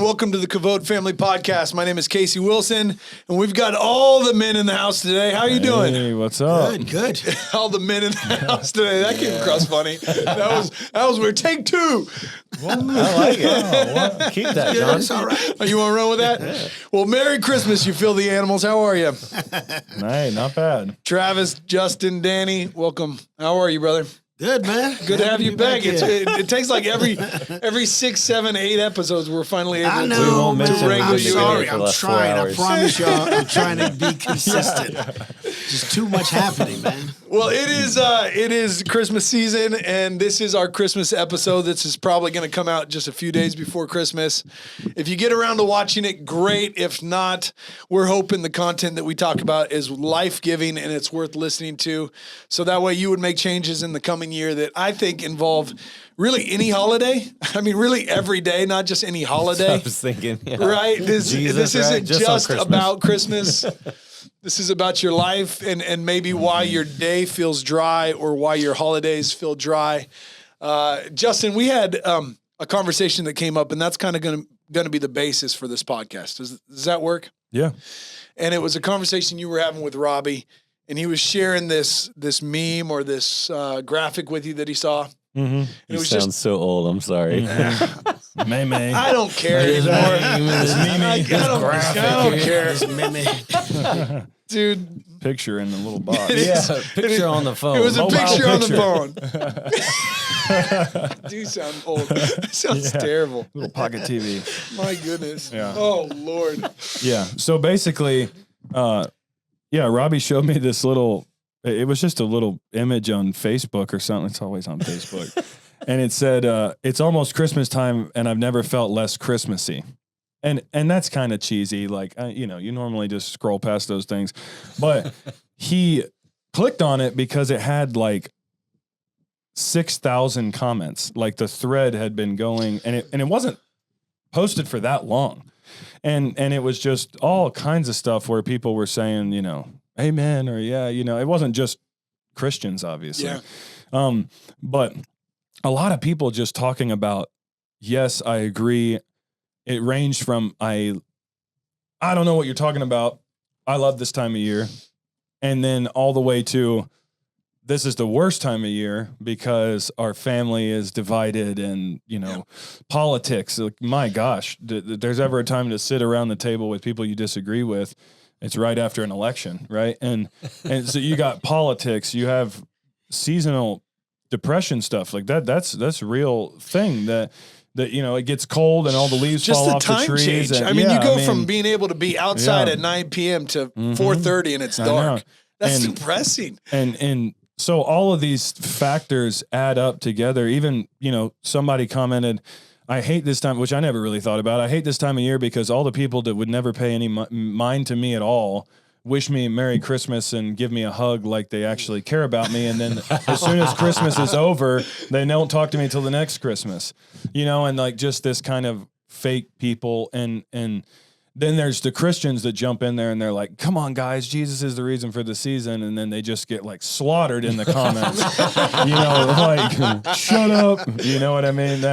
welcome to the Kavod Family Podcast. My name is Casey Wilson, and we've got all the men in the house today. How are you doing? Hey, what's up? Good. All the men in the house today. That came across funny. That was weird. Take two. I like it. Oh, keep that, Yeah, John. it's all right. Oh, you want to run with that? Yeah. Well, Merry Christmas, you filthy animals. How are you? Hey, not bad. Travis, Justin, Danny, welcome. How are you, brother? Good, man. Good to have you back. here. It takes like every 6, 7, 8 episodes we're finally able I to know, man. wrangle I'm you sorry. in. I'm trying. I promise y'all, I'm trying to be consistent. Just too much happening, man. Well, it is Christmas season, and this is our Christmas episode. This is probably going to come out just a few days before Christmas. If you get around to watching it, great. If not, we're hoping the content that we talk about is life-giving and it's worth listening to. So that way you would make changes in the coming year that I think involve really any holiday. I mean, really every day, not just any holiday. I was thinking, yeah. Right? This Jesus, right? isn't just on about Christmas. This is about your life and maybe why your day feels dry or why your holidays feel dry. Justin, we had a conversation that came up, and that's kind of going to be the basis for this podcast. Does that work? Yeah. And it was a conversation you were having with Robbie, and he was sharing this meme or this graphic with you that he saw. Mm-hmm. You sound so old. I'm sorry. May. I don't care anymore. I don't care. Meme. Dude. Picture in the little box. Yeah, picture on the phone. It was a Mobile picture on picture. the phone. Do sound old. That sounds terrible. Little pocket TV. My goodness. Yeah. Oh, Lord. Yeah. So basically, Robbie showed me this little, it was just a little image on Facebook or something. It's always on Facebook. And it said, it's almost Christmas time and I've never felt less Christmassy. And that's kind of cheesy. Like, you normally just scroll past those things. But he clicked on it because it had like 6,000 comments. Like the thread had been going and it wasn't posted for that long. And it was just all kinds of stuff where people were saying, amen, or it wasn't just Christians, obviously. Yeah. But a lot of people just talking about, yes, I agree. It ranged from I don't know what you're talking about. I love this time of year. And then all the way to this is the worst time of year because our family is divided and, politics. Like, my gosh, there's ever a time to sit around the table with people you disagree with. It's right after an election, right? And so you got politics, you have seasonal depression stuff like that. That's a real thing that it gets cold and all the leaves fall off the trees. Change. And, I mean, you go from being able to be outside at 9 p.m. to 4:30 and it's dark. That's depressing. And so all of these factors add up together. Even, somebody commented, I hate this time, which I never really thought about. I hate this time of year because all the people that would never pay any mind to me at all wish me Merry Christmas and give me a hug like they actually care about me. And then as soon as Christmas is over, they don't talk to me till the next Christmas, and like just this kind of fake people. And then there's the Christians that jump in there and they're like, come on guys, Jesus is the reason for the season. And then they just get like slaughtered in the comments, like shut up. You know what I mean?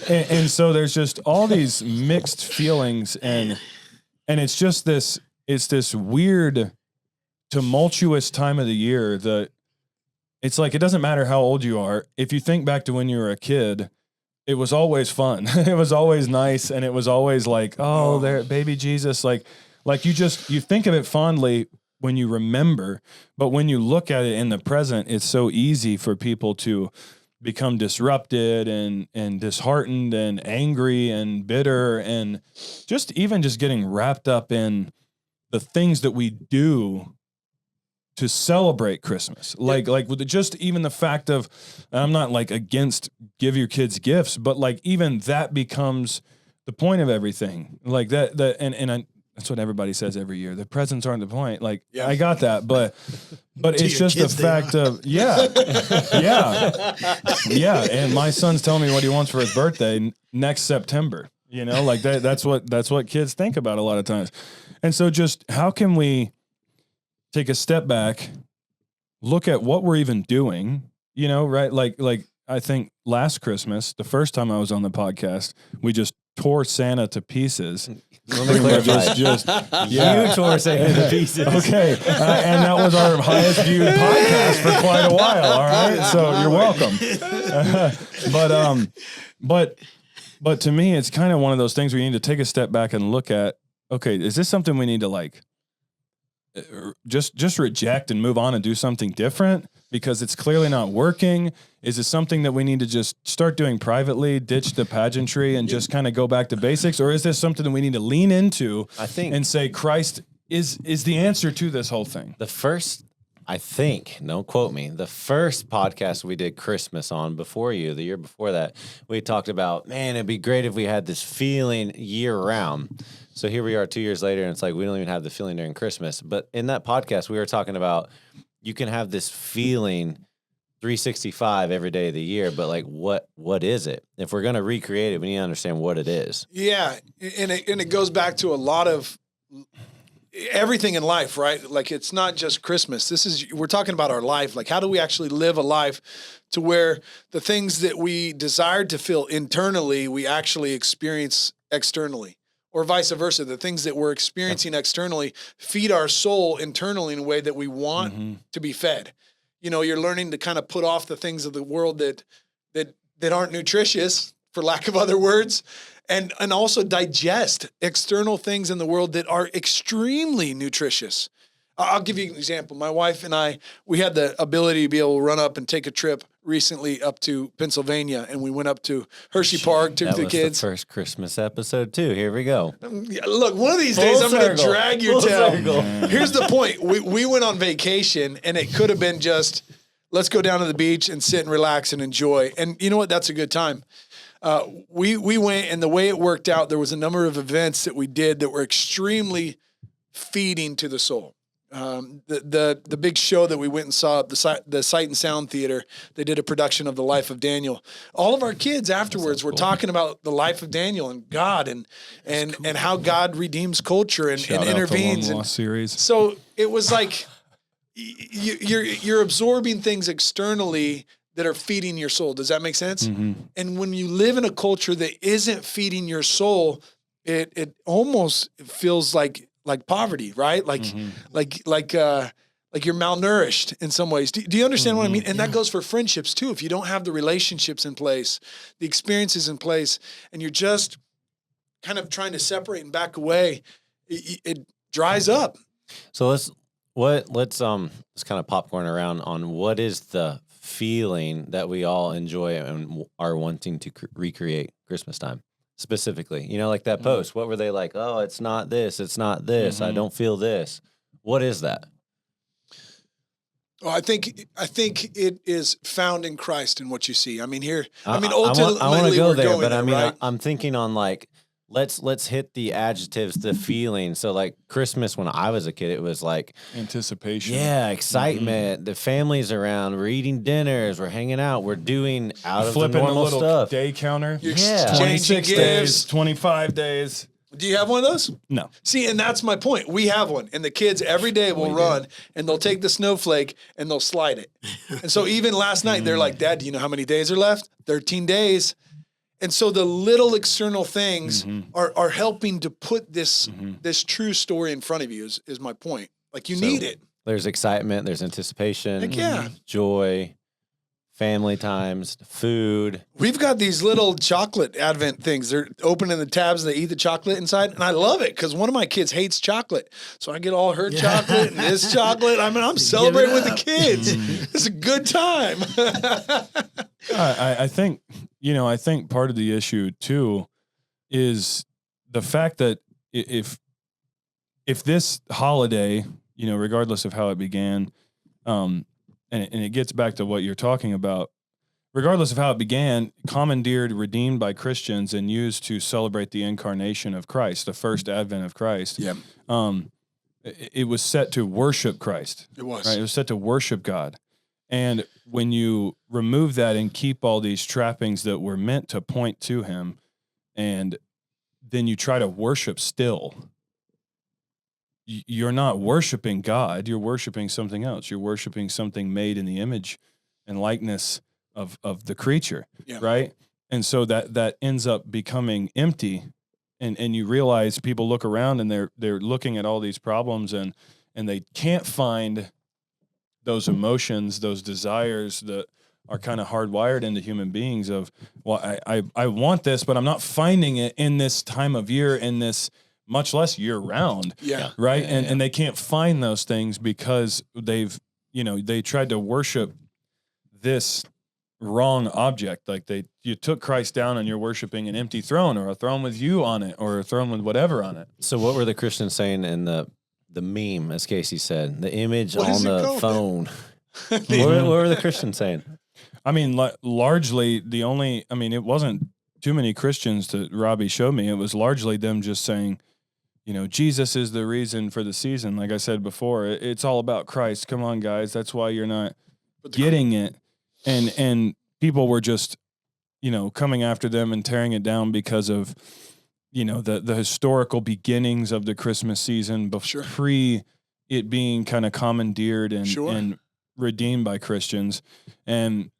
And so there's just all these mixed feelings and it's just this weird, tumultuous time of the year that it's like, it doesn't matter how old you are. If you think back to when you were a kid, it was always fun. It was always nice. And it was always like, oh, there, baby Jesus. Like you think of it fondly when you remember, but when you look at it in the present, it's so easy for people to become disrupted and disheartened and angry and bitter and just getting wrapped up in the things that we do to celebrate Christmas. Like with just even the fact of, I'm not like against give your kids gifts, but like even that becomes the point of everything. Like and that's what everybody says every year. The presents aren't the point. Like, I got that, but it's just the fact of, yeah. And my son's telling me what he wants for his birthday next September, like that's what kids think about a lot of times. And so just how can we take a step back, look at what we're even doing, right? Like I think last Christmas, the first time I was on the podcast, we just tore Santa to pieces. Let me clarify. Yeah. You tore Santa to pieces. Okay, and that was our highest viewed podcast for quite a while. All right, so you're welcome. But to me, it's kind of one of those things where you need to take a step back and look at. Okay, is this something we need to like just reject and move on and do something different because it's clearly not working? Is it something that we need to just start doing privately, ditch the pageantry and just kind of go back to basics? Or is this something that we need to lean into and say Christ is the answer to this whole thing? Don't quote me, the first podcast we did Christmas on the year before that, we talked about, man, it'd be great if we had this feeling year round. So here we are 2 years later, and it's like we don't even have the feeling during Christmas. But in that podcast, we were talking about you can have this feeling 365 every day of the year, but like what is it? If we're going to recreate it, we need to understand what it is. Yeah, and it goes back to a lot of everything in life, right? Like it's not just Christmas. We're talking about our life. Like how do we actually live a life to where the things that we desired to feel internally, we actually experience externally? Or vice versa, the things that we're experiencing externally feed our soul internally in a way that we want to be fed. You know, you're learning to kind of put off the things of the world that aren't nutritious, for lack of other words, and also digest external things in the world that are extremely nutritious. I'll give you an example. My wife and I, we had the ability to be able to run up and take a trip recently up to Pennsylvania, and we went up to Hershey Park, took the kids. The first Christmas episode too. Here we go. Look, one of these days I'm going to drag your tail. Here's the point. We went on vacation, and it could have been just, let's go down to the beach and sit and relax and enjoy. And you know what? That's a good time. We went, and the way it worked out, there was a number of events that we did that were extremely feeding to the soul. The big show that we went and saw at the Sight and Sound Theater, they did a production of the life of Daniel. All of our kids afterwards were talking about the life of Daniel and God and how God redeems culture and intervenes. And series. So it was like you're absorbing things externally that are feeding your soul. Does that make sense? Mm-hmm. And when you live in a culture that isn't feeding your soul, it almost feels like poverty, right? Like you're malnourished in some ways. Do you understand what I mean? And that goes for friendships too. If you don't have the relationships in place, the experiences in place, and you're just kind of trying to separate and back away, it dries up. So let's kind of popcorn around on what is the feeling that we all enjoy and are wanting to recreate Christmas time. Specifically, you know, like that post, what were they like? Oh, it's not this. I don't feel this. What is that? Well, I think it is found in Christ and what you see. I mean, ultimately, I want to go there, but there, I mean, right? I'm thinking on like, let's hit the adjectives, the feeling. So like Christmas when I was a kid, it was like anticipation. Yeah, excitement. The family's around. We're eating dinners. We're hanging out. We're doing out of the normal little stuff. Day counter. You're 26 days, 25 days. Do you have one of those? No. See, and that's my point. We have one, and the kids every day will run, and they'll take the snowflake and they'll slide it. And so even last night, they're like, "Dad, do you know how many days are left? 13 days." And so the little external things are helping to put this true story in front of you is my point. Like you need it. There's excitement, there's anticipation, Heck yeah. Joy, family times, food. We've got these little chocolate advent things. They're opening the tabs and they eat the chocolate inside. And I love it because one of my kids hates chocolate. So I get all her chocolate and his chocolate. I mean, I'm celebrating with the kids. It's a good time. I think, I think part of the issue too is the fact that if this holiday, regardless of how it began, and it gets back to what you're talking about, regardless of how it began, commandeered, redeemed by Christians and used to celebrate the incarnation of Christ, the first advent of Christ. Yeah. It was set to worship Christ. It was. Right? It was set to worship God. And when you remove that and keep all these trappings that were meant to point to him, and then you try to worship still, you're not worshiping God, you're worshiping something else. You're worshiping something made in the image and likeness of the creature, right? And so that ends up becoming empty. And you realize people look around and they're looking at all these problems and they can't find those emotions, those desires that are kind of hardwired into human beings of, well, I want this, but I'm not finding it in this time of year, in this much less year round. Yeah. Right. Yeah, And they can't find those things because they tried to worship this wrong object. Like you took Christ down and you're worshiping an empty throne or a throne with you on it or a throne with whatever on it. So what were the Christians saying in the meme, as Casey said, the image What on is it the called, phone? What were the Christians saying? I mean, largely it wasn't too many Christians that Robbie showed me. It was largely them just saying, Jesus is the reason for the season. Like I said before, it's all about Christ. Come on, guys. That's why you're not getting it. And people were just, coming after them and tearing it down because of, the historical beginnings of the Christmas season pre it being kind of commandeered and redeemed by Christians, and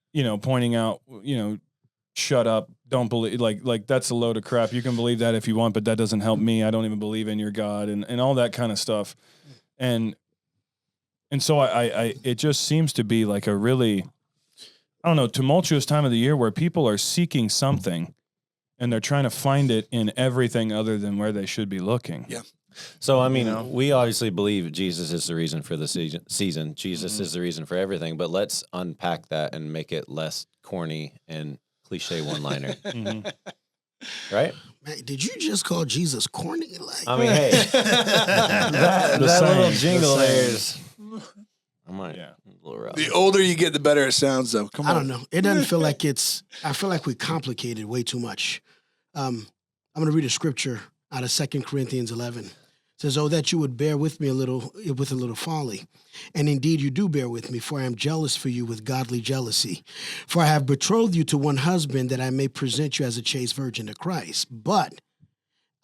pointing out, shut up, don't believe, like that's a load of crap. You can believe that if you want, but that doesn't help me. I don't even believe in your God, and all that kind of stuff. And so I it just seems to be like a really, I don't know, tumultuous time of the year where people are seeking something and they're trying to find it in everything other than where they should be looking. Yeah. So, I mean, we obviously believe Jesus is the reason for the season. Jesus is the reason for everything, but let's unpack that and make it less corny and cliche one-liner. Right? Man, did you just call Jesus corny? Like, I mean, hey, that little jingle there is, I might, a little rough. The older you get, the better it sounds, though. Come on. I don't know. It doesn't feel like I feel like we complicated way too much. I'm going to read a scripture out of 2 Corinthians 11. It says, "Oh, that you would bear with me with a little folly. And indeed you do bear with me, for I am jealous for you with godly jealousy. For I have betrothed you to one husband, that I may present you as a chaste virgin to Christ. But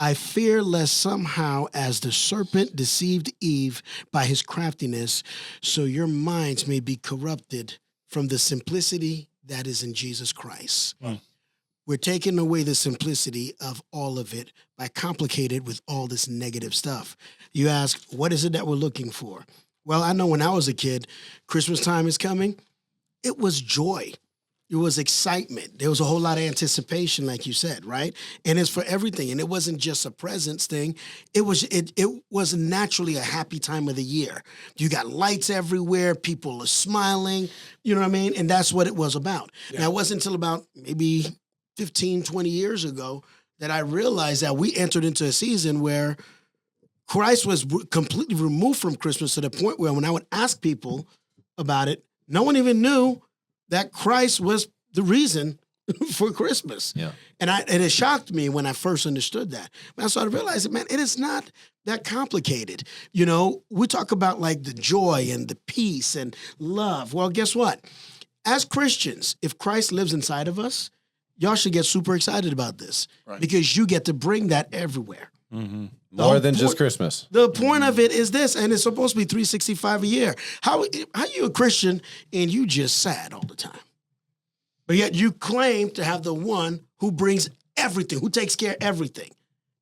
I fear lest somehow, as the serpent deceived Eve by his craftiness, so your minds may be corrupted from the simplicity that is in Jesus Christ." We're taking away the simplicity of all of it by complicating it with all this negative stuff. You ask, what is it that we're looking for? Well, I know when I was a kid, Christmas time is coming. It was joy. It was excitement. There was a whole lot of anticipation, like you said, right? And it's for everything. And it wasn't just a presents thing. It was naturally a happy time of the year. You got lights everywhere. People are smiling. You know what I mean? And that's what it was about. Yeah. Now, it wasn't until about maybe 15, 20 years ago that I realized that we entered into a season where Christ was completely removed from Christmas, to the point where when I would ask people about it, no one even knew that Christ was the reason for Christmas. Yeah. And it shocked me when I first understood that. When I started realizing, man, it is not that complicated. We talk about like the joy and the peace and love. Well, guess what? As Christians, if Christ lives inside of us, y'all should get super excited about this, right? Because you get to bring that everywhere. Mm-hmm. More than just Christmas. The point of it is this, and it's supposed to be 365 a year. How you a Christian and you just sad all the time? But yet you claim to have the one who brings everything, who takes care of everything.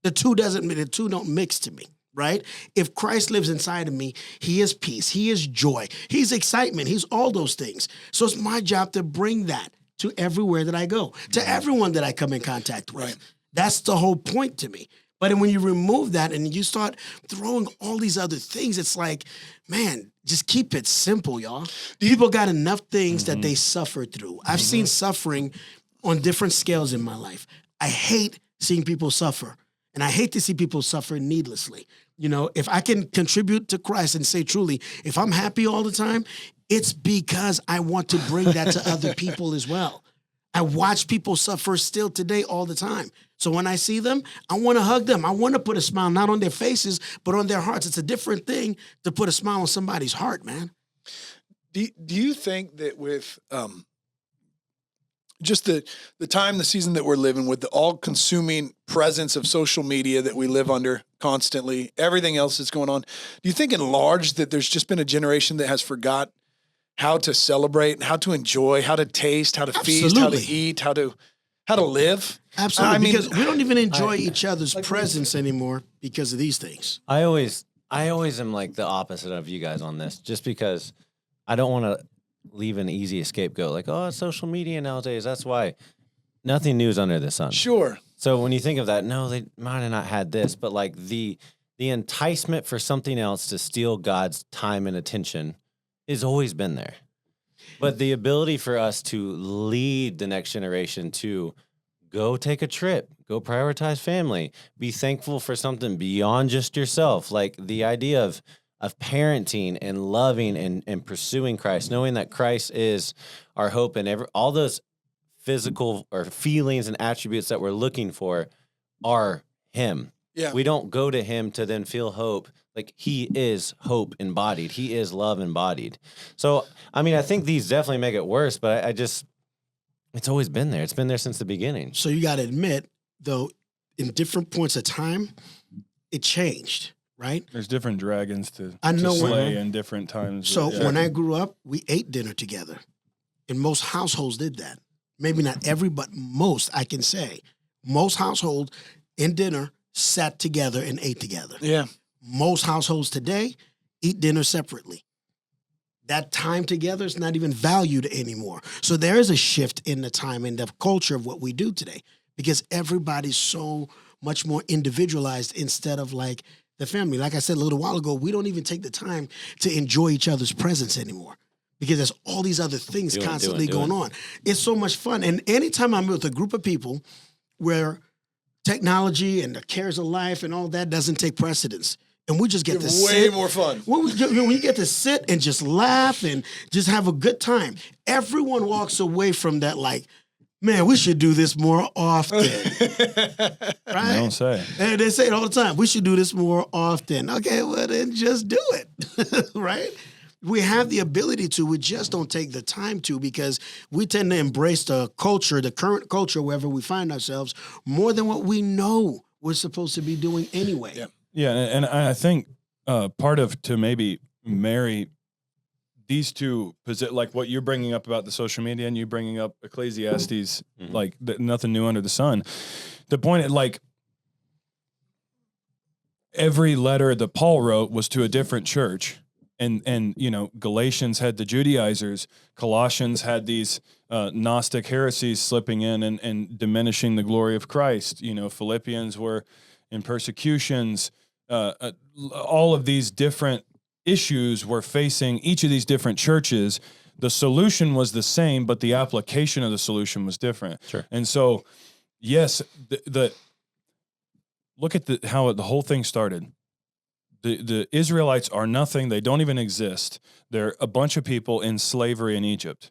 The two don't mix to me, right? If Christ lives inside of me, he is peace, he is joy, he's excitement, he's all those things. So it's my job to bring that to everywhere that I go, to everyone that I come in contact with. Right. That's the whole point to me. But when you remove that and you start throwing all these other things, it's like, man, just keep it simple, y'all. People got enough things that they suffer through. I've seen suffering on different scales in my life. I hate seeing people suffer, and I hate to see people suffer needlessly. If I can contribute to Christ and say truly, if I'm happy all the time, it's because I want to bring that to other people as well. I watch people suffer still today all the time. So when I see them, I want to hug them. I want to put a smile, not on their faces, but on their hearts. It's a different thing to put a smile on somebody's heart, man. Do you think that with just the time, the season that we're living with, the all-consuming presence of social media that we live under constantly, everything else that's going on, do you think in large that there's just been a generation that has forgot how to celebrate, how to enjoy, how to taste, how to feast, how to eat, how how to live. Absolutely, I mean, because we don't even enjoy each other's presence anymore because of these things. I always am like the opposite of you guys on this, just because I don't want to leave an easy scapegoat. Like, oh, it's social media nowadays. That's why. Nothing new is under the sun. Sure. So when you think of that, no, they might have not had this, but like the enticement for something else to steal God's time and attention has always been there. But the ability for us to lead the next generation to go take a trip, go prioritize family, be thankful for something beyond just yourself, like the idea of parenting and loving and pursuing Christ, knowing that Christ is our hope, and all those physical or feelings and attributes that we're looking for are him. Yeah. We don't go to him to then feel hope. Like, he is hope embodied. He is love embodied. So, I mean, I think these definitely make it worse, but I just, it's always been there. It's been there since the beginning. So you got to admit, though, in different points of time, it changed, right? There's different dragons to know slay in different times. So Yeah. when I grew up, we ate dinner together. And most households did that. Maybe not every, but most, I can say. Most households in dinner sat together and ate together. Yeah. Most households today eat dinner separately. That time together is not even valued anymore. So there is a shift in the time and the culture of what we do today, because everybody's so much more individualized instead of like the family. Like I said a little while ago, we don't even take the time to enjoy each other's presence anymore, because there's all these other things constantly going on. It's so much fun. And anytime I'm with a group of people where technology and the cares of life and all that doesn't take precedence, and we just get to way more fun. When you get to sit and just laugh and just have a good time, everyone walks away from that like, man, we should do this more often. Right? Don't say. And they say it all the time. We should do this more often. Okay, well, then just do it. Right? We have the ability to, we just don't take the time to, because we tend to embrace the culture, the current culture, wherever we find ourselves, more than what we know we're supposed to be doing anyway. Yeah. Yeah, and I think part of to maybe marry these two, like what you're bringing up about the social media and you bringing up Ecclesiastes, like nothing new under the sun. The point, like, every letter that Paul wrote was to a different church. And you know, Galatians had the Judaizers, Colossians had these Gnostic heresies slipping in and diminishing the glory of Christ. You know, Philippians were in persecutions. All of these different issues were facing each of these different churches. The solution was the same, but the application of the solution was different. Sure. And so, yes, the look at how the whole thing started. The Israelites are nothing. They don't even exist. They're a bunch of people in slavery in Egypt.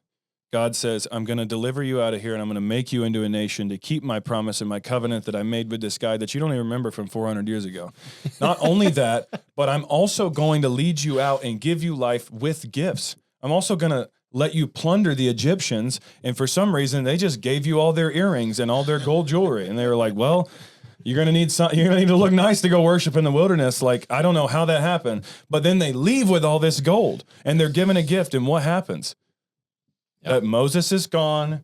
God says, I'm going to deliver you out of here, and I'm going to make you into a nation to keep my promise and my covenant that I made with this guy that you don't even remember from 400 years ago. Not only that, but I'm also going to lead you out and give you life with gifts. I'm also going to let you plunder the Egyptians, and for some reason, they just gave you all their earrings and all their gold jewelry, and they were like, well, you're going to need to look nice to go worship in the wilderness. Like, I don't know how that happened. But then they leave with all this gold and they're given a gift. And what happens? Yep. Moses is gone.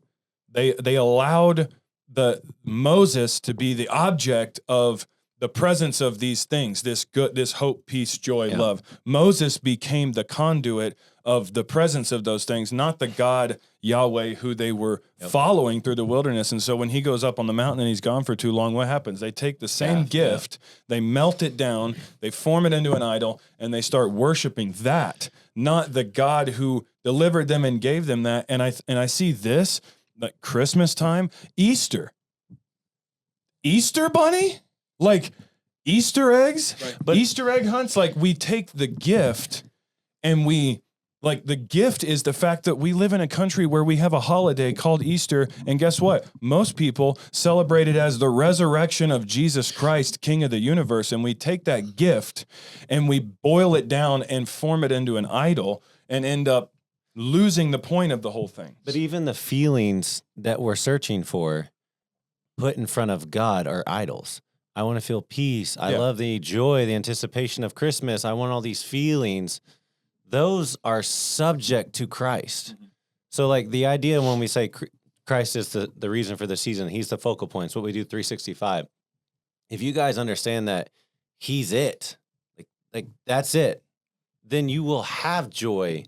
They allowed Moses to be the object of the presence of these things, this hope, peace, joy, love. Moses became the conduit of the presence of those things, not the God Yahweh who they were following through the wilderness. And so when he goes up on the mountain and he's gone for too long, what happens? They take the same gift, they melt it down, they form it into an idol, and they start worshiping that, not the God who delivered them and gave them that. And I see this, like Christmas time, Easter bunny, like Easter eggs, Right. but Easter egg hunts, like we take the gift and the gift is the fact that we live in a country where we have a holiday called Easter. And guess what? Most people celebrate it as the resurrection of Jesus Christ, King of the universe. And we take that gift and we boil it down and form it into an idol and end up losing the point of the whole thing. But even the feelings that we're searching for put in front of God are idols. I want to feel peace. I love the joy, the anticipation of Christmas. I want all these feelings. Those are subject to Christ. So like the idea when we say Christ is the reason for the season. He's the focal point. It's what we do 365. If you guys understand that he's it, like that's it, then you will have joy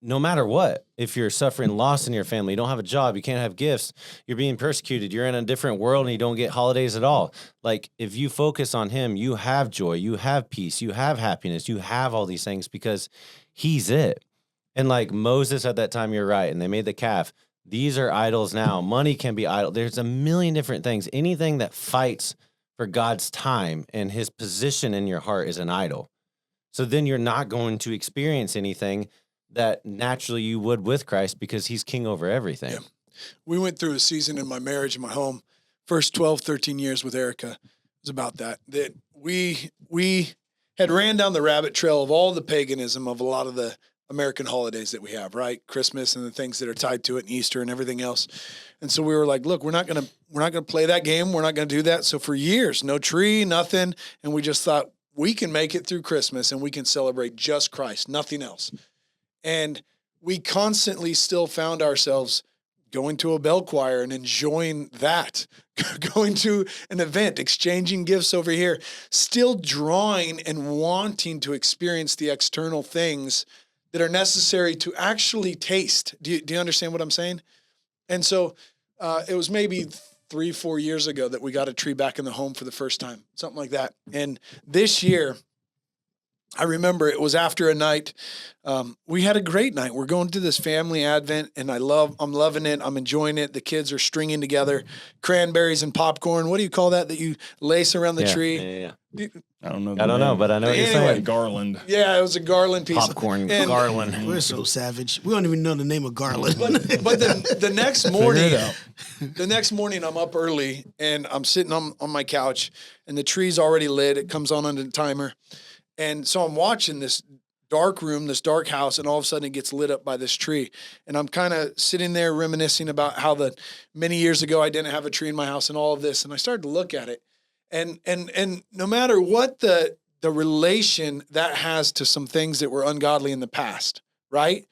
no matter what. If you're suffering loss in your family, you don't have a job, you can't have gifts, you're being persecuted, you're in a different world and you don't get holidays at all. Like if you focus on him, you have joy, you have peace, you have happiness, you have all these things because he's it. And like Moses at that time, you're right. And they made the calf. These are idols now. Money can be idol. There's a million different things. Anything that fights for God's time and his position in your heart is an idol. So then you're not going to experience anything that naturally you would with Christ because he's king over everything. Yeah. We went through a season in my marriage in my home, first 12, 13 years with Erica. It was about that we had ran down the rabbit trail of all the paganism of a lot of the American holidays that we have, right? Christmas and the things that are tied to it, and Easter and everything else. And so we were like, look, we're not gonna play that game. We're not gonna do that. So for years, no tree, nothing. And we just thought we can make it through Christmas and we can celebrate just Christ, nothing else. And we constantly still found ourselves going to a bell choir and enjoying that, going to an event, exchanging gifts over here, still drawing and wanting to experience the external things that are necessary to actually taste. Do you understand what I'm saying? And so it was maybe 3-4 years ago that we got a tree back in the home for the first time, something like that. And this year, I remember it was after a night. We had a great night. We're going to this family advent, and I'm loving it. I'm enjoying it. The kids are stringing together cranberries and popcorn. What do you call that you lace around the tree? Yeah. I don't know. I don't know, but I know what you're Anyway. saying. Garland. Yeah, it was a garland piece. Popcorn And- garland. We're so savage. We don't even know the name of garland. But the next Figure morning, it out. I'm up early and I'm sitting on my couch and the tree's already lit. It comes on under the timer. And so I'm watching this dark room, this dark house, and all of a sudden it gets lit up by this tree. And I'm kind of sitting there reminiscing about how many years ago I didn't have a tree in my house and all of this. And I started to look at it. And no matter what the relation that has to some things that were ungodly in the past, right?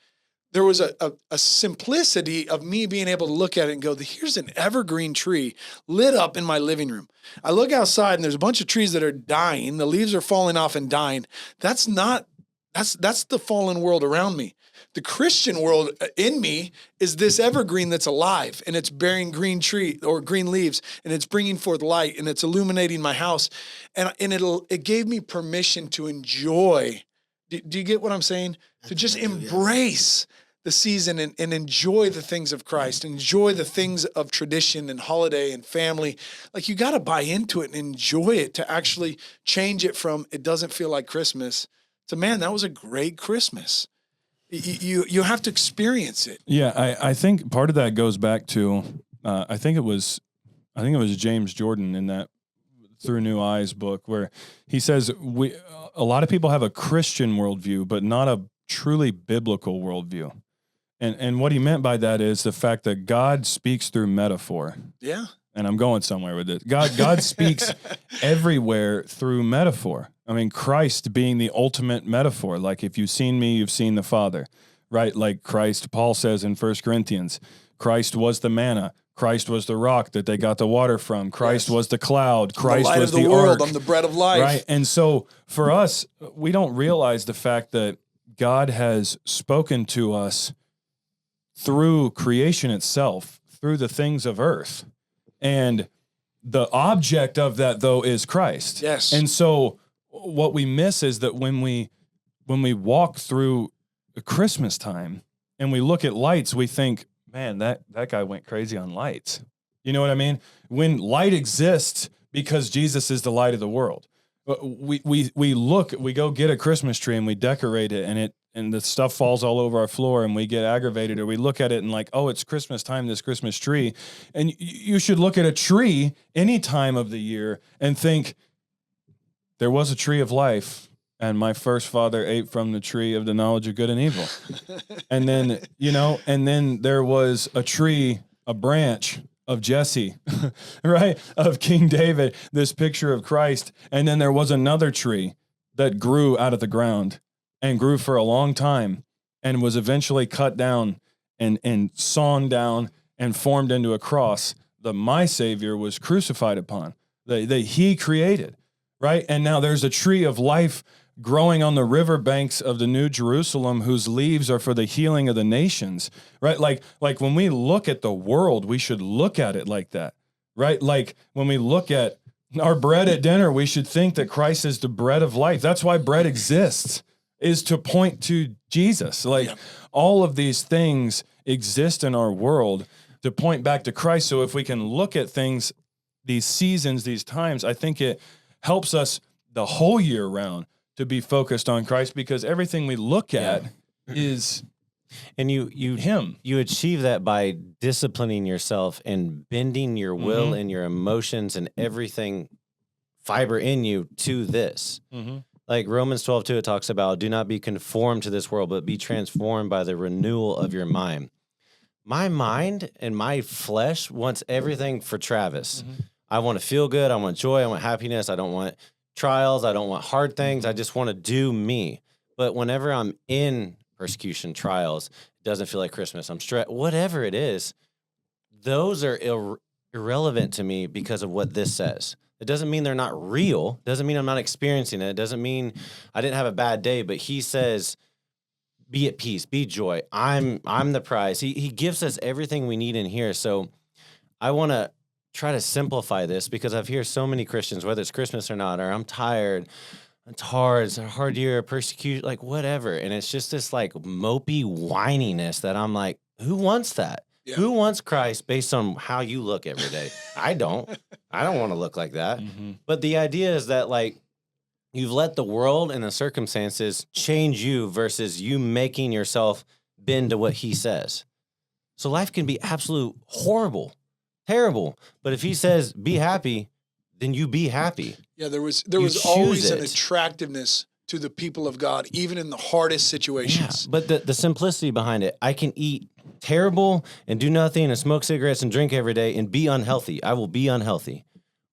There was a simplicity of me being able to look at it and go, here's an evergreen tree lit up in my living room. I look outside and there's a bunch of trees that are dying. The leaves are falling off and dying. That's the fallen world around me. The Christian world in me is this evergreen that's alive and it's bearing green tree or green leaves and it's bringing forth light and it's illuminating my house. And it gave me permission to enjoy. Do you get what I'm saying? To just embrace the season and enjoy the things of Christ, enjoy the things of tradition and holiday and family. Like you got to buy into it and enjoy it to actually change it from it doesn't feel like Christmas to, man, that was a great Christmas. You have to experience it. Yeah, I think part of that goes back to I think it was James Jordan in that Through New Eyes book where he says a lot of people have a Christian worldview, but not a truly biblical worldview. And what he meant by that is the fact that God speaks through metaphor. Yeah. And I'm going somewhere with it. God speaks everywhere through metaphor. I mean, Christ being the ultimate metaphor. Like if you've seen me, you've seen the Father, right? Like Christ, Paul says in 1 Corinthians, Christ was the manna. Christ was the rock that they got the water from. Christ was the cloud. Christ light was of the ark. world. I'm the bread of life. Right. And so for us, we don't realize the fact that God has spoken to us through creation itself, through the things of earth. And the object of that, though, is Christ. Yes. And so what we miss is that when we walk through Christmas time and we look at lights, we think, man, that guy went crazy on lights. You know what I mean? When light exists because Jesus is the light of the world. We go get a Christmas tree and we decorate it and the stuff falls all over our floor and we get aggravated, or we look at it and like, oh, it's Christmas time, this Christmas tree. And you should look at a tree any time of the year and think, there was a tree of life and my first father ate from the tree of the knowledge of good and evil. And then, and then there was a tree, a branch of Jesse, right? Of King David, this picture of Christ. And then there was another tree that grew out of the ground and grew for a long time and was eventually cut down and sawn down and formed into a cross that my Savior was crucified upon, that he created, right? And now there's a tree of life growing on the riverbanks of the New Jerusalem whose leaves are for the healing of the nations, right? Like when we look at the world, we should look at it like that, right? Like when we look at our bread at dinner, we should think that Christ is the bread of life. That's why bread exists, is to point to Jesus. Like all of these things exist in our world to point back to Christ. So if we can look at things, these seasons, these times, I think it helps us the whole year round to be focused on Christ, because everything we look at is and you him. You achieve that by disciplining yourself and bending your will and your emotions and everything fiber in you to this. Like Romans 12:2, it talks about, do not be conformed to this world, but be transformed by the renewal of your mind. My mind and my flesh wants everything for Travis. I want to feel good. I want joy. I want happiness. I don't want trials. I don't want hard things. I just want to do me. But whenever I'm in persecution, trials, it doesn't feel like Christmas, I'm stressed, whatever it is, those are irrelevant to me because of what this says. It doesn't mean they're not real. It doesn't mean I'm not experiencing it. It doesn't mean I didn't have a bad day, but he says, be at peace, be joy. I'm the prize. He gives us everything we need in here. So I want to try to simplify this, because I've heard so many Christians, whether it's Christmas or not, or I'm tired, it's hard, it's a hard year, persecution, like whatever. And it's just this like mopey whininess that I'm like, who wants that? Yeah. Who wants Christ based on how you look every day? I don't want to look like that. But the idea is that like you've let the world and the circumstances change you versus you making yourself bend to what he says. So life can be absolute horrible, terrible. But if he says, be happy, then you be happy. Yeah, there was always an attractiveness to the people of God, even in the hardest situations. Yeah, but the simplicity behind it, I can eat terrible and do nothing and smoke cigarettes and drink every day and be unhealthy. I will be unhealthy.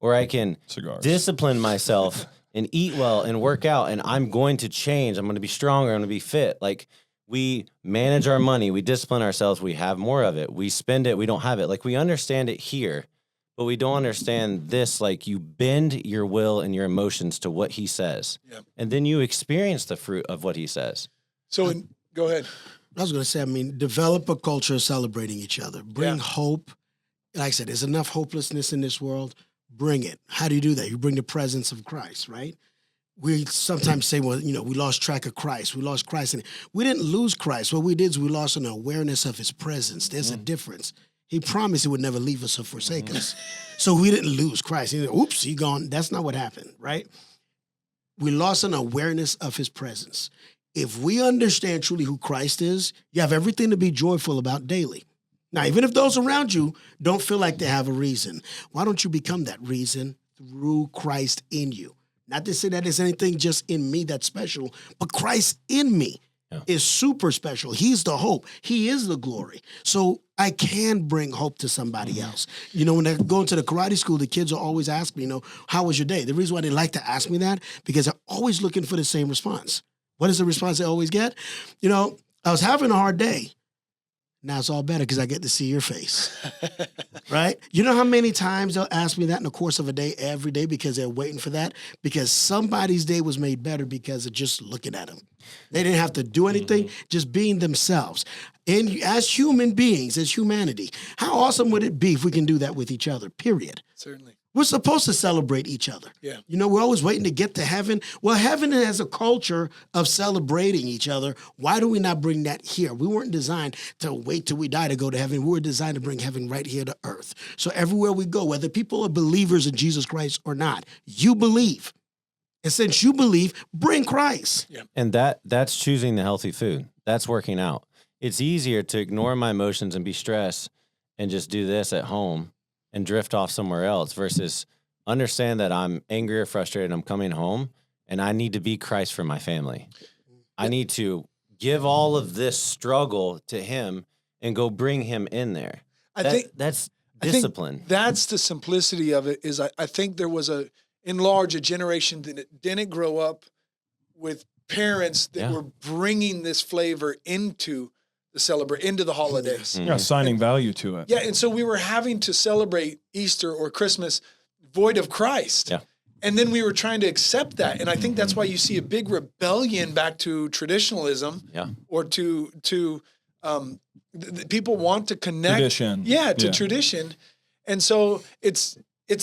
Or I can discipline myself and eat well and work out, and I'm going to change. I'm going to be stronger. I'm going to be fit. Like, we manage our money. We discipline ourselves. We have more of it. We spend it. We don't have it. Like, we understand it here, but we don't understand this. Like, you bend your will and your emotions to what he says, and then you experience the fruit of what he says. So, go ahead. I was going to say, develop a culture of celebrating each other. Bring hope. Like I said, there's enough hopelessness in this world. Bring it. How do you do that? You bring the presence of Christ, right? We sometimes say, well, we lost track of Christ. We lost Christ. And we didn't lose Christ. What we did is we lost an awareness of his presence. There's a difference. He promised he would never leave us or forsake us. So we didn't lose Christ. Oops, he gone. That's not what happened, right? We lost an awareness of his presence. If we understand truly who Christ is, you have everything to be joyful about daily. Now, even if those around you don't feel like they have a reason, why don't you become that reason through Christ in you? Not to say that there's anything just in me that's special, but Christ in me is super special. He's the hope. He is the glory. So I can bring hope to somebody else. When they're going to the karate school, the kids will always ask me, how was your day? The reason why they like to ask me that, because they're always looking for the same response. What is the response they always get? I was having a hard day. Now it's all better because I get to see your face, right? You know how many times they'll ask me that in the course of a day, every day, because they're waiting for that? Because somebody's day was made better because of just looking at them. They didn't have to do anything, just being themselves. And as human beings, as humanity, how awesome would it be if we can do that with each other, period? Certainly. We're supposed to celebrate each other. Yeah. We're always waiting to get to heaven. Well, heaven has a culture of celebrating each other. Why do we not bring that here? We weren't designed to wait till we die to go to heaven. We were designed to bring heaven right here to earth. So everywhere we go, whether people are believers in Jesus Christ or not, you believe. And since you believe, bring Christ. Yeah. And that's choosing the healthy food. That's working out. It's easier to ignore my emotions and be stressed and just do this at home and drift off somewhere else versus understand that I'm angry or frustrated. I'm coming home and I need to be Christ for my family. I need to give all of this struggle to him and go bring him in there. I think that's discipline. That's the simplicity of it. Is I think there was a generation that didn't grow up with parents that were bringing this flavor into to celebrate into the holidays. Yeah, assigning value to it. Yeah, and so we were having to celebrate Easter or Christmas void of Christ. Yeah. And then we were trying to accept that. And I think that's why you see a big rebellion back to traditionalism or to people want to connect. Tradition. Yeah, to tradition. And so it's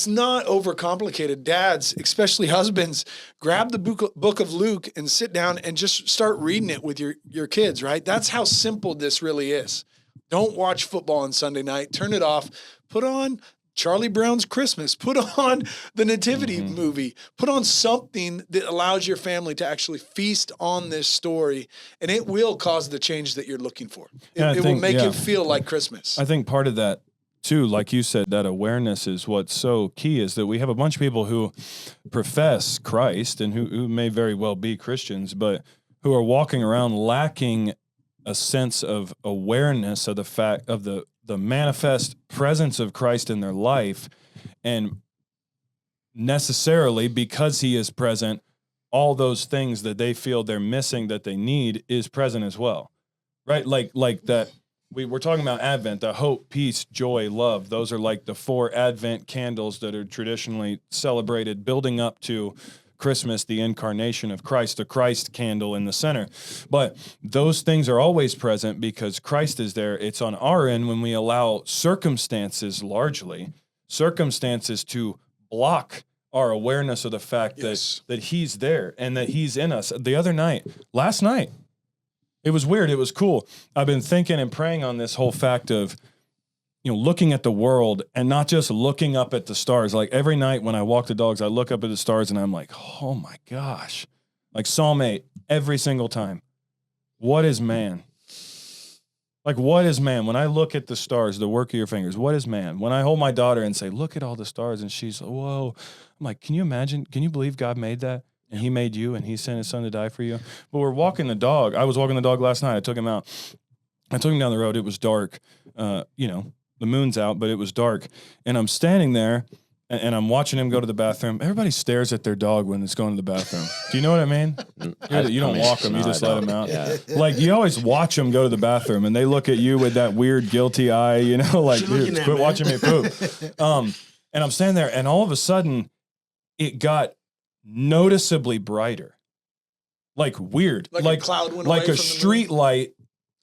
not overcomplicated. Dads, especially husbands, grab the book of Luke and sit down and just start reading it with your kids, right? That's how simple this really is. Don't watch football on Sunday night. Turn it off. Put on Charlie Brown's Christmas. Put on the Nativity movie. Put on something that allows your family to actually feast on this story, and it will cause the change that you're looking for. It will make it feel like Christmas. I think part of that, too, like you said, that awareness is what's so key, is that we have a bunch of people who profess Christ and who may very well be Christians, but who are walking around lacking a sense of awareness of the fact of the manifest presence of Christ in their life, and necessarily because he is present, all those things that they feel they're missing that they need is present as well, right? Like that we're talking about Advent, the hope, peace, joy, love. Those are like the 4 Advent candles that are traditionally celebrated, building up to Christmas, the incarnation of Christ, the Christ candle in the center. But those things are always present because Christ is there. It's on our end when we allow circumstances to block our awareness of the fact that he's there and that he's in us. Last night, it was weird. It was cool. I've been thinking and praying on this whole fact of, looking at the world and not just looking up at the stars. Like every night when I walk the dogs, I look up at the stars and I'm like, oh my gosh. Like Psalm 8, every single time. What is man? Like, what is man? When I look at the stars, the work of your fingers, what is man? When I hold my daughter and say, look at all the stars, and she's, whoa. I'm like, can you imagine? Can you believe God made that? And he made you and he sent his son to die for you. But we're walking the dog. I was walking the dog last night. I took him out. I took him down the road. It was dark. The moon's out, but it was dark. And I'm standing there and I'm watching him go to the bathroom. Everybody stares at their dog when it's going to the bathroom. Do you know what I mean? You don't walk them. You just let them out. Yeah. Like you always watch them go to the bathroom and they look at you with that weird guilty eye, like, dude, quit watching me poop. And I'm standing there and all of a sudden it got noticeably brighter. Like weird. Like a cloud went like away a from the street light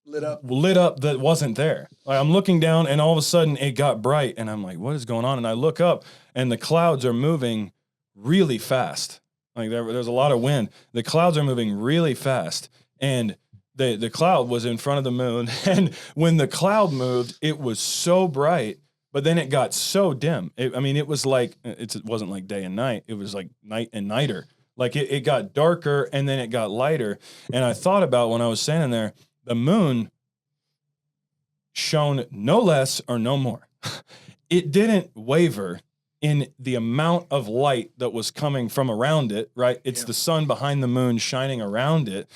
lit up that wasn't there. Like I'm looking down and all of a sudden it got bright and I'm like, what is going on? And I look up and the clouds are moving really fast. Like there's a lot of wind. The clouds are moving really fast. And the cloud was in front of the moon. And when the cloud moved, it was so bright, but then it got so dim. It was like, it wasn't like day and night. It was like night and nighter. Like it got darker and then it got lighter. And I thought about when I was standing there, the moon shone no less or no more. It didn't waver in the amount of light that was coming from around it, right? It's the sun behind the moon shining around it.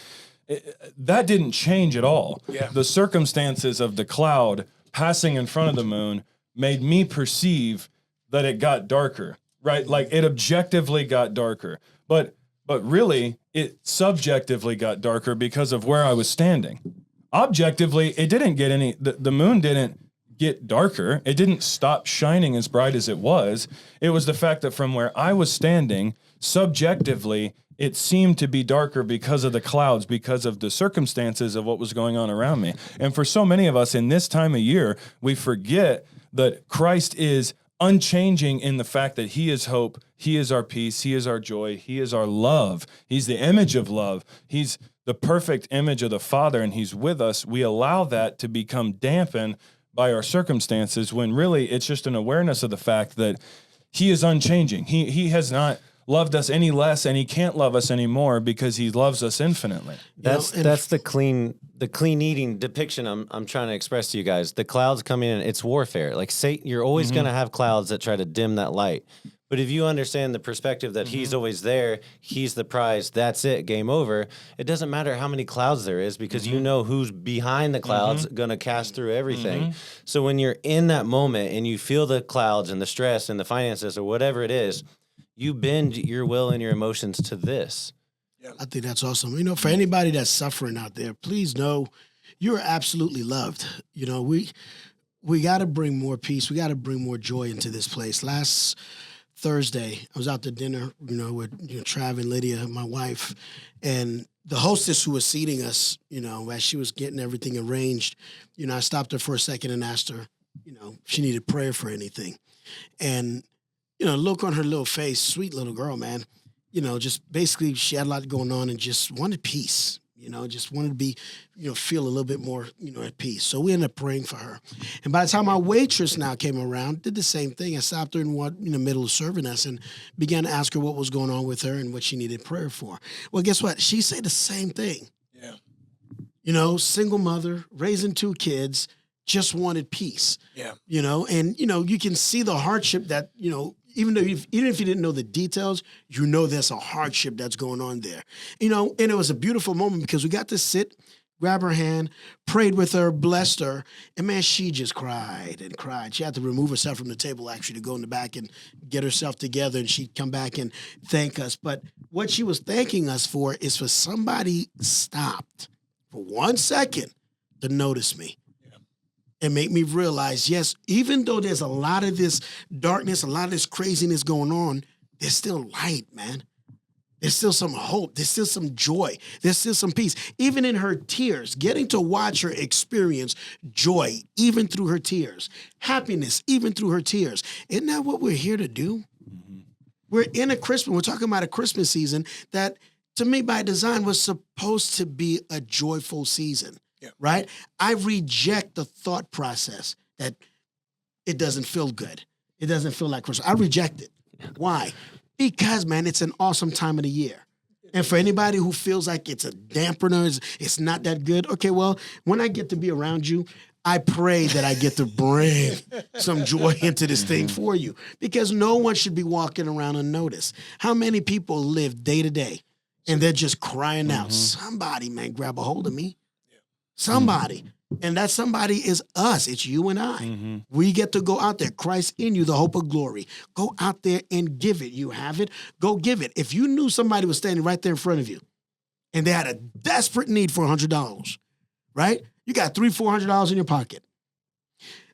That didn't change at all. Yeah. The circumstances of the cloud passing in front of the moon made me perceive that it got darker, right? Like it objectively got darker. But really, it subjectively got darker because of where I was standing. Objectively, it didn't get any, the moon didn't get darker. It didn't stop shining as bright as it was. It was the fact that from where I was standing, subjectively, it seemed to be darker because of the clouds, because of the circumstances of what was going on around me. And for so many of us in this time of year, we forget that Christ is unchanging in the fact that he is hope, he is our peace, he is our joy, he is our love. He's the image of love. He's the perfect image of the Father, and he's with us. We allow that to become dampened by our circumstances when really it's just an awareness of the fact that he is unchanging. He has not loved us any less, and he can't love us anymore because he loves us infinitely. That's the clean eating depiction I'm trying to express to you guys. The clouds coming in, it's warfare. Like Satan, you're always going to have clouds that try to dim that light. But if you understand the perspective that he's always there, he's the prize, that's it, game over. It doesn't matter how many clouds there is because you know who's behind the clouds going to cast through everything. So when you're in that moment and you feel the clouds and the stress and the finances or whatever it is, you bend your will and your emotions to this. I think that's awesome. For anybody that's suffering out there, please know You are absolutely loved. You know, we got to bring more peace. We got to bring more joy into this place. Last Thursday, I was out to dinner, with Trav and Lydia, my wife, and the hostess who was seating us, as she was getting everything arranged, I stopped her for a second and asked her, if she needed prayer for anything. And, look on her little face, sweet little girl, man, just basically she had a lot going on and just wanted peace. Just wanted to be, feel a little bit more, at peace. So we ended up praying for her. And by the time our waitress now came around, did the same thing. I stopped her in the middle of serving us and began to ask her what was going on with her and what she needed prayer for. Well, guess what? She said the same thing. Yeah. Single mother, raising 2 kids, just wanted peace. Yeah. And, you can see the hardship that, even if you didn't know the details, there's a hardship that's going on there. And it was a beautiful moment because we got to sit, grab her hand, prayed with her, blessed her, and man, she just cried and cried. She had to remove herself from the table actually to go in the back and get herself together, and she'd come back and thank us. But what she was thanking us for is for somebody stopped for 1 second to notice me. And make me realize, yes, even though there's a lot of this darkness, a lot of this craziness going on, there's still light, man. There's still some hope. There's still some joy. There's still some peace. Even in her tears, getting to watch her experience joy, even through her tears, happiness, even through her tears. Isn't that what we're here to do? Mm-hmm. We're talking about a Christmas season that, to me, by design, was supposed to be a joyful season. Yeah. Right? I reject the thought process that it doesn't feel good. It doesn't feel like Christmas. I reject it. Why? Because, man, it's an awesome time of the year. And for anybody who feels like it's a dampener, it's not that good, okay, well, when I get to be around you, I pray that I get to bring some joy into this thing for you, because no one should be walking around unnoticed. How many people live day to day and they're just crying out, somebody, man, grab a hold of me. Somebody. And that somebody is us. It's you and I. We get to go out there. Christ in you, the hope of glory. Go out there and give it. You have it. Go give it. If you knew somebody was standing right there in front of you and they had a desperate need for $100, right? You got $300-$400 in your pocket.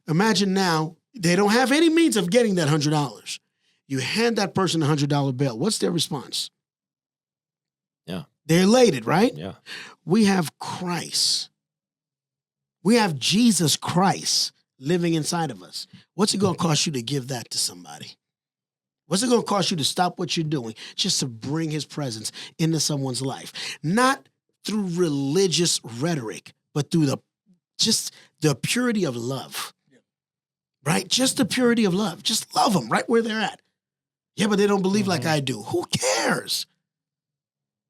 Imagine now they don't have any means of getting that $100. You hand that person a $100 bill. What's their response? Yeah. They're elated, right? Yeah. We have Christ. We have Jesus Christ living inside of us. What's it going to cost you to give that to somebody? What's it going to cost you to stop what you're doing just to bring his presence into someone's life? Not through religious rhetoric, but through the purity of love, right? Just the purity of love. Just love them right where they're at. Yeah, but they don't believe like I do. Who cares?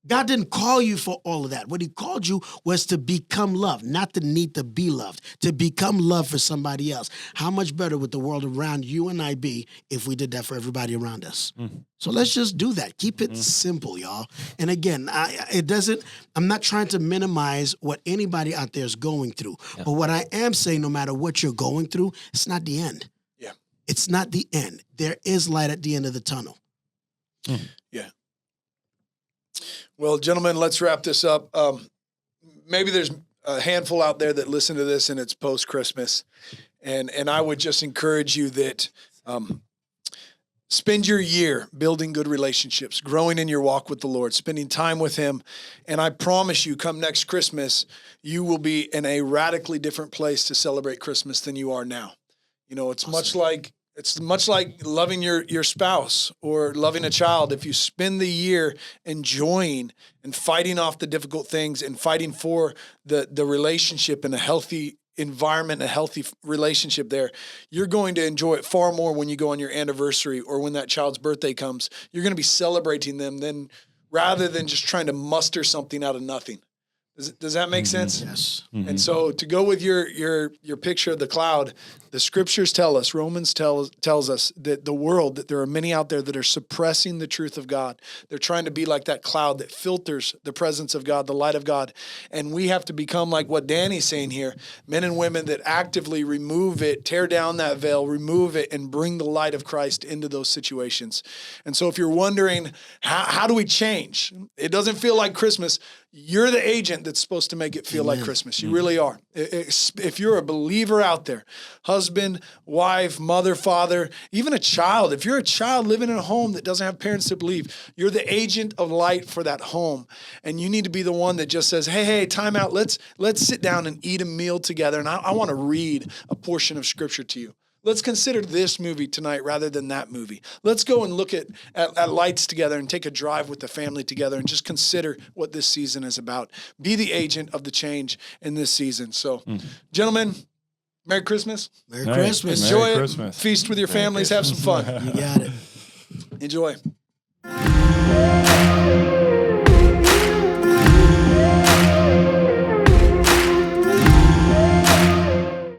God didn't call you for all of that. What he called you was to become love, not the need to be loved, to become love for somebody else. How much better would the world around you and I be if we did that for everybody around us? So let's just do that. Keep it simple, y'all. And again, I'm not trying to minimize what anybody out there is going through. Yeah. But what I am saying, no matter what you're going through, it's not the end. Yeah. It's not the end. There is light at the end of the tunnel. Yeah. Well, gentlemen, let's wrap this up. Maybe there's a handful out there that listen to this and it's post-Christmas. And I would just encourage you that spend your year building good relationships, growing in your walk with the Lord, spending time with him. And I promise you, come next Christmas, you will be in a radically different place to celebrate Christmas than you are now. It's awesome. It's much like loving your spouse or loving a child. If you spend the year enjoying and fighting off the difficult things and fighting for the relationship and a healthy environment, a healthy relationship there, you're going to enjoy it far more when you go on your anniversary or when that child's birthday comes. You're going to be celebrating them rather than just trying to muster something out of nothing. Does that make sense? Yes. And so to go with your picture of the cloud, The scriptures tell us, Romans tells us that the world, that there are many out there that are suppressing the truth of God. They're trying to be like that cloud that filters the presence of God, the light of God. And we have to become like what Danny's saying here, men and women that actively remove it, tear down that veil, remove it, and bring the light of Christ into those situations. And so if you're wondering, how do we change? It doesn't feel like Christmas. You're the agent that's supposed to make it feel like Christmas. You really are. If you're a believer out there, husband, wife, mother, father, even a child, if you're a child living in a home that doesn't have parents that believe, you're the agent of light for that home. And you need to be the one that just says, hey, time out. Let's sit down and eat a meal together. And I want to read a portion of scripture to you. Let's consider this movie tonight rather than that movie. Let's go and look at lights together and take a drive with the family together and just consider what this season is about. Be the agent of the change in this season. So, gentlemen, Merry Christmas. Merry Christmas. Enjoy Merry it. Christmas. Feast with your families. Have some fun. You got it. Enjoy.